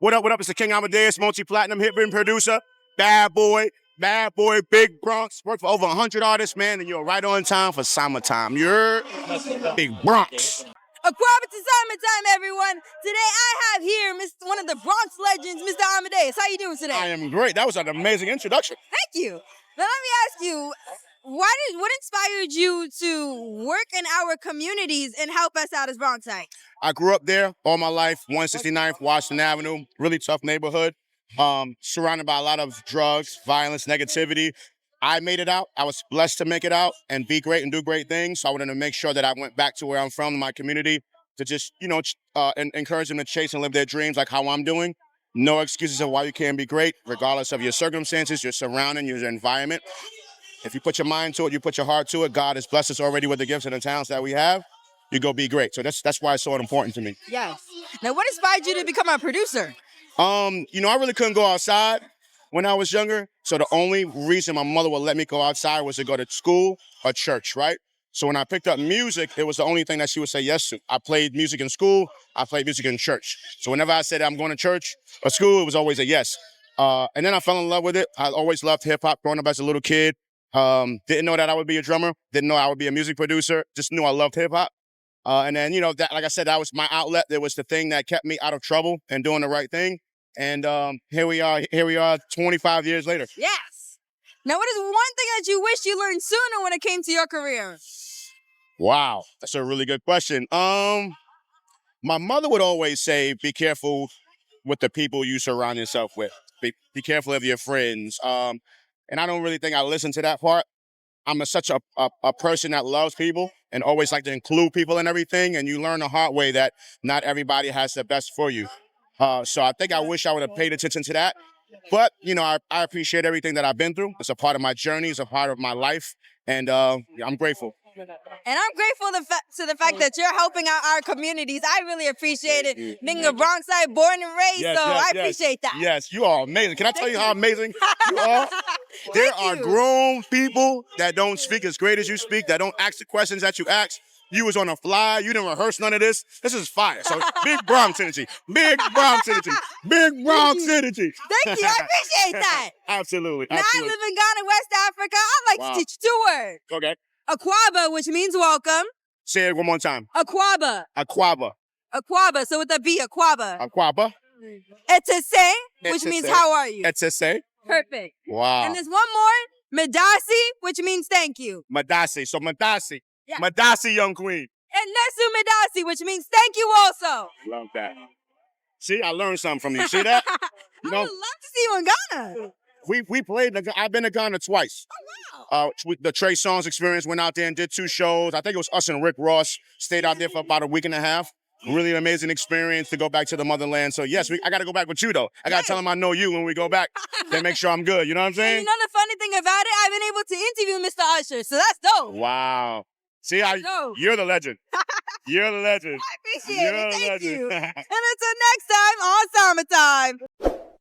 What up? It's the King Amadeus, multi-platinum hit-ring producer, bad boy, Big Bronx. Worked for over 100 artists, man, and you're right on time for summertime. You're Big Bronx. Aquaba to summertime, everyone. Today I have here one of the Bronx legends, Mr. Amadeus. How you doing today? I am great. That was an amazing introduction. Thank you. Now let me ask you, what inspired you to work in our communities and help us out as Bronxites? I grew up there all my life, 169th Washington Avenue, really tough neighborhood, surrounded by a lot of drugs, violence, negativity. I made it out. I was blessed to make it out and be great and do great things. So I wanted to make sure that I went back to where I'm from, my community, to just, encourage them to chase and live their dreams like how I'm doing. No excuses of why you can't be great, regardless of your circumstances, your surrounding, your environment. If you put your mind to it, you put your heart to it, God has blessed us already with the gifts and the talents that we have. You go be great. So that's why it's so important to me. Yes. Now, what inspired you to become a producer? I really couldn't go outside when I was younger. So the only reason my mother would let me go outside was to go to school or church, right? So when I picked up music, it was the only thing that she would say yes to. I played music in school. I played music in church. So whenever I said I'm going to church or school, it was always a yes. And then I fell in love with it. I always loved hip hop growing up as a little kid. Didn't know that I would be a drummer. Didn't know I would be a music producer. Just knew I loved hip hop. And then, that, like I said, that was my outlet. It was the thing that kept me out of trouble and doing the right thing. And here we are 25 years later. Yes. Now, what is one thing that you wish you learned sooner when it came to your career? Wow, that's a really good question. My mother would always say, be careful with the people you surround yourself with. Be careful of your friends. And I don't really think I listened to that part. I'm such a person that loves people and always like to include people in everything. And you learn the hard way that not everybody has the best for you. So I think I wish I would have paid attention to that. But, I appreciate everything that I've been through. It's a part of my journey. It's a part of my life. And I'm grateful. And I'm grateful to the fact that you're helping out our communities. I really appreciate it. Being a Bronxite, born and raised, I appreciate that. Yes, you are amazing. Can I tell you how amazing you are? There are grown people that don't speak as great as you speak, that don't ask the questions that you ask. You was on a fly. You didn't rehearse none of this. This is fire. So big Bronx energy. Big Bronx energy. Big Bronx energy. Thank you. I appreciate that. Absolutely. Now, I live in Ghana, West Africa. I like to teach 2 words. Okay. Aquaba, which means welcome. Say it one more time. Aquaba. Aquaba. Aquaba. So with the B, Aquaba. Aquaba. Etese, which means how are you? Etese. Perfect. Wow. And there's one more. Madasi, which means thank you. Madasi. So Madasi. Yeah. Madasi, young queen. And Nesu Madasi, which means thank you also. Love that. See, I learned something from you. See that? I would love to see you in Ghana. We played. I've been to Ghana twice. Oh, wow. The Trey Songz experience, went out there and did 2 shows. I think it was us and Rick Ross. Stayed out there for about a week and a half. Really an amazing experience to go back to the motherland. So yes, I got to go back with you though. I got to tell them I know you when we go back. Then make sure I'm good. You know what I'm saying? And the funny thing about it, I've been able to interview Mr. Usher, so that's dope. Wow. See, you're the legend. You're the legend. I appreciate it. Thank you. And until next time on Summertime.